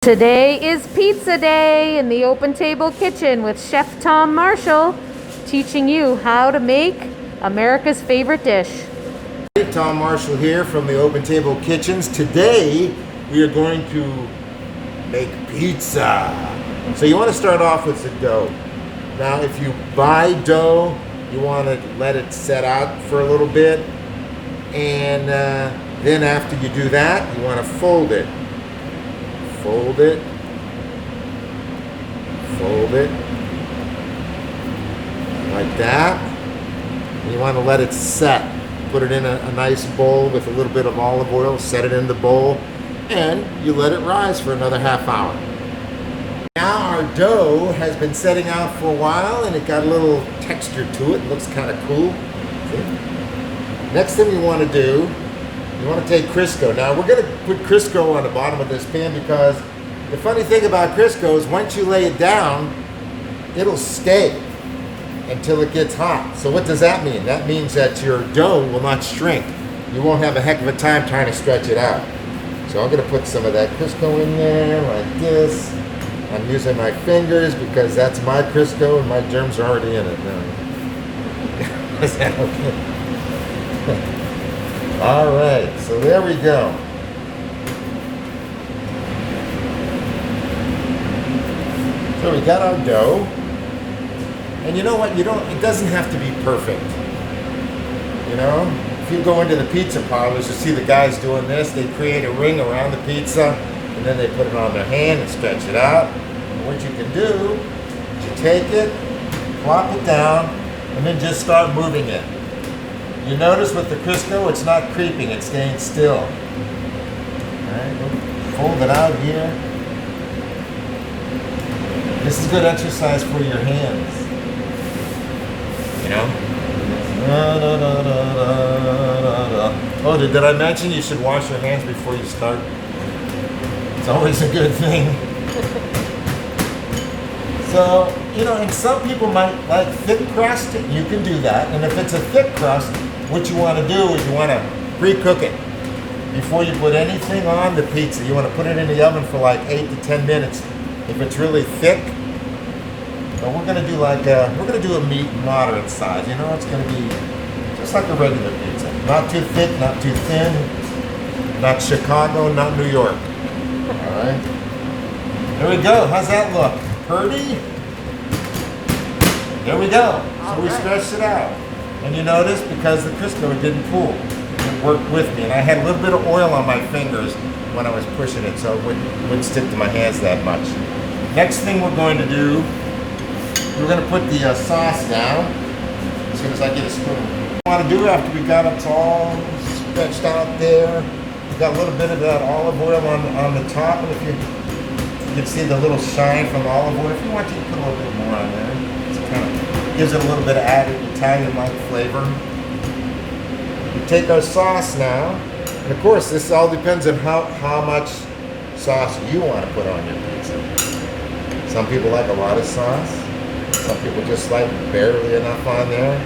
Today is pizza day in the Open Table Kitchen with Chef Tom Marshall, teaching you how to make America's favorite dish. Hey, Tom Marshall here from the Open Table Kitchens. Today we are going to make pizza. So you want to start off with the dough. Now if you buy dough, you want to let it set out for a little bit, and then after you do that, you want to fold it. Fold it, fold it, like that. And you want to let it set. Put it in a nice bowl with a little bit of olive oil, set it in the bowl, and you let it rise for another half hour. Now our dough has been setting out for a while and it got a little texture to it. It looks kind of cool. See? Next thing you want to do, you want to take Crisco. Now we're going to put Crisco on the bottom of this pan because the funny thing about Crisco is once you lay it down, it'll stay until it gets hot. So what does that mean? That means that your dough will not shrink. You won't have a heck of a time trying to stretch it out. So I'm going to put some of that Crisco in there like this. I'm using my fingers because that's my Crisco and my germs are already in it now. Is that okay? All right, so there we go. So we got our dough. And you know what? It doesn't have to be perfect. You know? If you go into the pizza parlors, you see the guys doing this. They create a ring around the pizza, and then they put it on their hand and stretch it out. And what you can do is you take it, plop it down, and then just start moving it. You notice with the Crisco, it's not creeping, it's staying still. Alright, fold it out here. This is good exercise for your hands. You know? Oh, did I mention you should wash your hands before you start? It's always a good thing. So, you know, and some people might like thick crust. You can do that. And if it's a thick crust, what you want to do is you want to pre-cook it before you put anything on the pizza. You want to put it in the oven for like 8 to 10 minutes. If it's really thick, but we're going to do a meat moderate size. You know, it's going to be just like a regular pizza. Not too thick, not too thin, not Chicago, not New York. All right. There we go. How's that look? Pretty? There we go. So we stretched it out. And you notice, because the Crisco didn't pool, it worked with me. And I had a little bit of oil on my fingers when I was pushing it, so it wouldn't stick to my hands that much. Next thing we're going to do, we're going to put the sauce down as soon as I get a spoon. What I want to do after we got it all stretched out there, we got a little bit of that olive oil on the top, and if you can see the little shine from the olive oil. If you want, you can put a little bit more on there. It kind of gives it a little bit of added Italian-like flavor. We take our sauce now, and of course, this all depends on how much sauce you want to put on your pizza. Some people like a lot of sauce. Some people just like barely enough on there.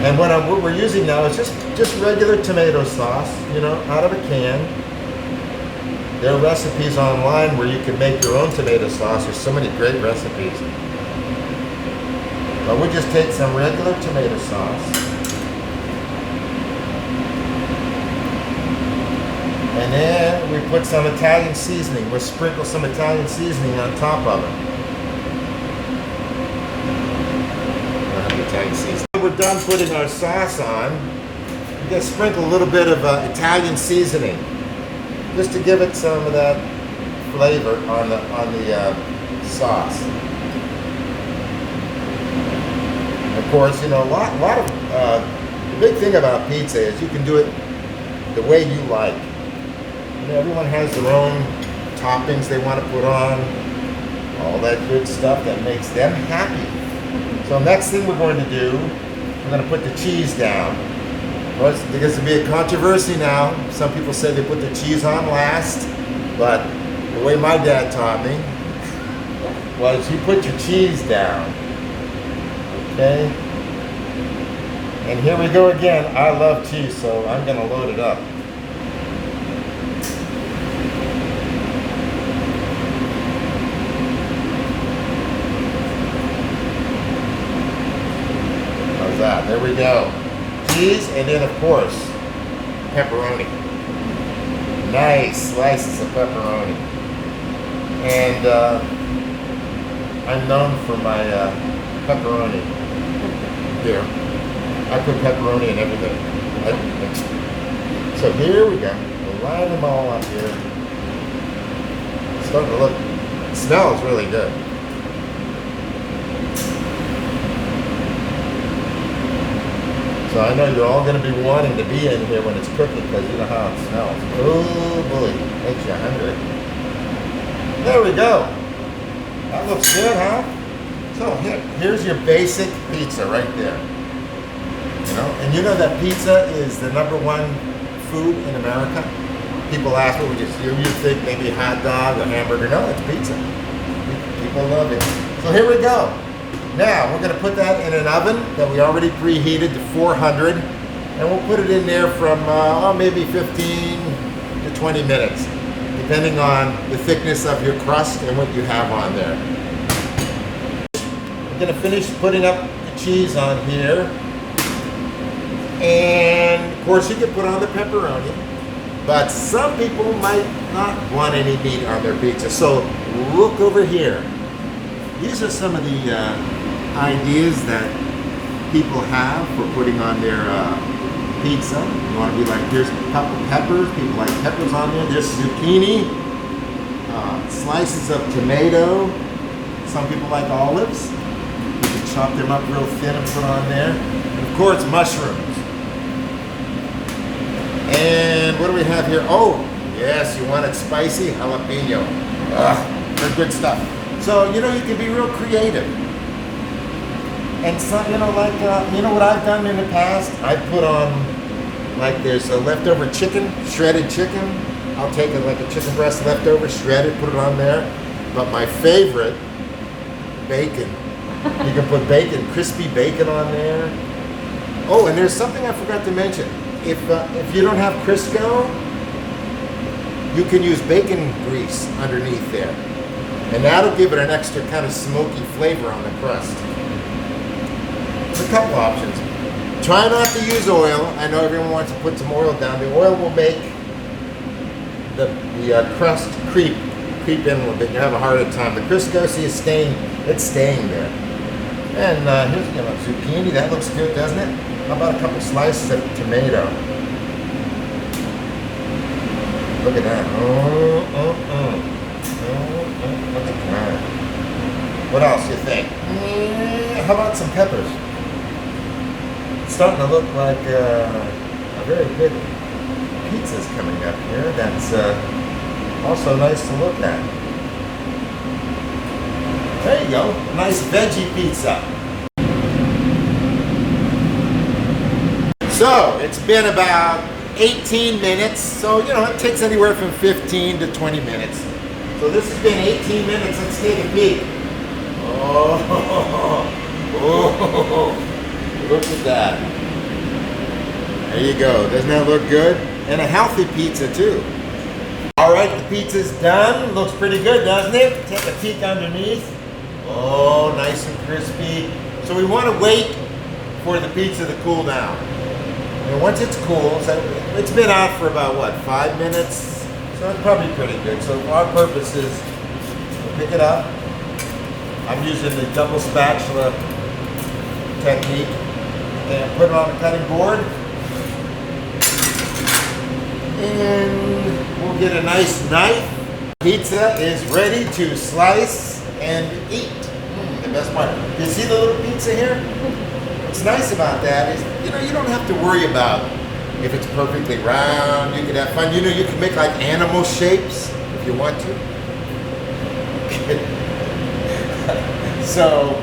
And what we're using now is just regular tomato sauce, you know, out of a can. There are recipes online where you can make your own tomato sauce. There's so many great recipes. But we just take some regular tomato sauce. And then we put some Italian seasoning. We'll sprinkle some Italian seasoning on top of it. Italian seasoning. We're done putting our sauce on. We're going to sprinkle a little bit of Italian seasoning, just to give it some of that flavor on the sauce. Of course, you know, a lot of the big thing about pizza is you can do it the way you like. You know, everyone has their own toppings they want to put on, all that good stuff that makes them happy. So next thing we're going to do, we're going to put the cheese down. Well, there's going to be a controversy now. Some people say they put the cheese on last, but the way my dad taught me was you put your cheese down, okay? And here we go again. I love cheese, so I'm gonna load it up. How's that? There we go. Cheese, and then of course, pepperoni. Nice slices of pepperoni. And I'm known for my pepperoni here. I put pepperoni in everything. So here we go. We'll line them all up here. It's starting to look, it smells really good. So I know you're all going to be wanting to be in here when it's cooking because you know how it smells. Oh boy, makes you hungry. There we go. That looks good, huh? So here's your basic pizza right there. You know, and you know that pizza is the #1 food in America. People ask what you think maybe hot dog or hamburger. No, it's pizza. People love it. So here we go. Now we're going to put that in an oven that we already preheated to 400, and we'll put it in there from maybe 15 to 20 minutes, depending on the thickness of your crust and what you have on there. I'm going to finish putting up the cheese on here. And of course you can put on the pepperoni, but some people might not want any meat on their pizza. So look over here. These are some of the ideas that people have for putting on their pizza. You want to be like, here's peppers. People like peppers on there. There's zucchini, slices of tomato. Some people like olives. You can chop them up real thin and put on there. And of course, mushrooms. And what do we have here? Oh, yes, you want it spicy? Jalapeno. They're good stuff. So, you know, you can be real creative. And some, you know, like, you know what I've done in the past? I put on, like, there's a leftover chicken, shredded chicken. I'll take it like a chicken breast leftover, shredded, put it on there. But my favorite, bacon. You can put bacon, crispy bacon on there. Oh, and there's something I forgot to mention. If you don't have Crisco, you can use bacon grease underneath there. And that'll give it an extra kind of smoky flavor on the crust. There's a couple options. Try not to use oil. I know everyone wants to put some oil down. The oil will make the crust creep in a little bit. You have a harder time. The Crisco, see, it's staying there. And here's zucchini. That looks good, doesn't it? How about a couple slices of tomato? Look at that. Look at that. What else do you think? How about some peppers? It's starting to look like a very good pizza's coming up here. That's also nice to look at. There you go. Nice veggie pizza. So it's been about 18 minutes. So, you know, it takes anywhere from 15 to 20 minutes. So this has been 18 minutes. Let's take a peek. Oh, look at that. There you go. Doesn't that look good? And a healthy pizza too. All right, the pizza's done. Looks pretty good, doesn't it? Take a peek underneath. Oh, nice and crispy. So we want to wait for the pizza to cool down. And once it's cool, so it's been out for about, what, 5 minutes? So it's probably pretty good. So our purpose is to pick it up. I'm using the double spatula technique and put it on the cutting board. And we'll get a nice knife. Pizza is ready to slice and eat. The best part. You see the little pizza here? What's nice about that is, you know, you don't have to worry about if it's perfectly round. You can have fun. You know, you can make like animal shapes if you want to. So,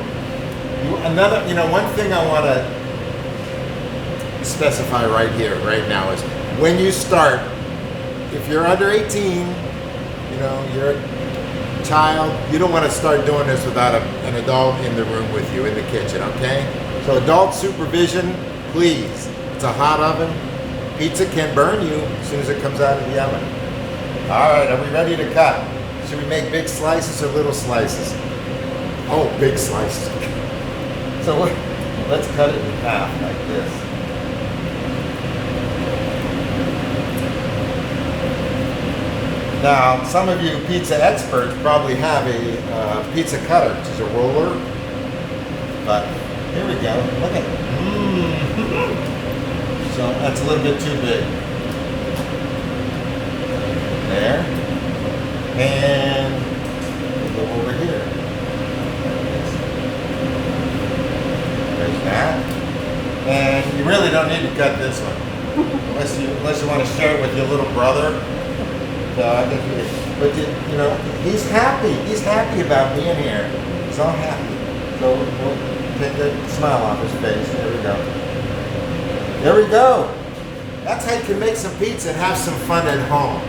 one thing I want to specify right here, right now is when you start, if you're under 18, you know, you're a child, you don't want to start doing this without an adult in the room with you in the kitchen, okay? So adult supervision Please. It's a hot oven. Pizza can burn you as soon as it comes out of the oven. All right, are we ready to cut? Should we make big slices or little slices? Oh, big slices. So let's cut it in half like this. Now, some of you pizza experts probably have a pizza cutter, which is a roller. But here we go. Look at it. So that's a little bit too big. There. And we'll go over here. There's that. And you really don't need to cut this one. Unless you want to share it with your little brother. So I think but you know, he's happy. He's happy about being here. He's all happy. So we'll take the smile off his face. There we go. There we go. That's how you can make some pizza and have some fun at home.